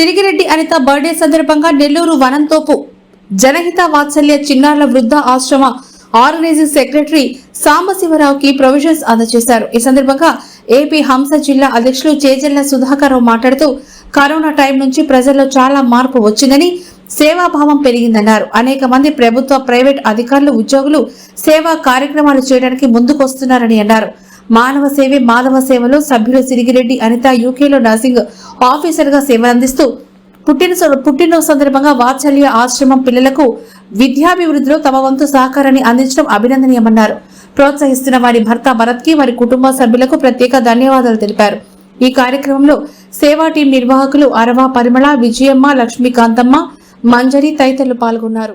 సిరిగిరెడ్డి Anitha birthday సందర్భంగా నెల్లూరు వనంతోపు జనహిత వాత్సల్య చిన్నారుల వృద్ధ ఆశ్రమ ఆర్గనైజింగ్ సెక్రటరీ సాంబశివరావుకి ప్రొవిజన్స్ అందజేశారు. ఈ సందర్భంగా ఏపీ హంస జిల్లా అధ్యక్షులు చేజల్ల సుధాకర్రావు మాట్లాడుతూ కరోనా టైం నుంచి ప్రజల్లో చాలా మార్పు వచ్చిందని, సేవాభావం పెరిగిందన్నారు. అనేక మంది ప్రభుత్వ, ప్రైవేట్ అధికారులు, ఉద్యోగులు సేవా కార్యక్రమాలు చేయడానికి ముందుకొస్తున్నారని అన్నారు. మానవ సేవే మాధవ సేవలో సభ్యులు సిరిగిరెడ్డి అనిత యూకేలో నర్సింగ్ ఆఫీసర్ గా సేవలందిస్తూ పుట్టినరోజు సందర్భంగా వాత్సల్య ఆశ్రమం పిల్లలకు విద్యాభివృద్ధిలో తమ వంతు సహకారాన్ని అందించడం అభినందనీయమన్నారు. ప్రోత్సహిస్తున్న వారి భర్త భరత్ కి, వారి కుటుంబ సభ్యులకు ప్రత్యేక ధన్యవాదాలు తెలిపారు. ఈ కార్యక్రమంలో సేవా టీం నిర్వాహకులు అరవ పరిమళ, విజయమ్మ, లక్ష్మీకాంతమ్మ, మంజరి తదితరులు పాల్గొన్నారు.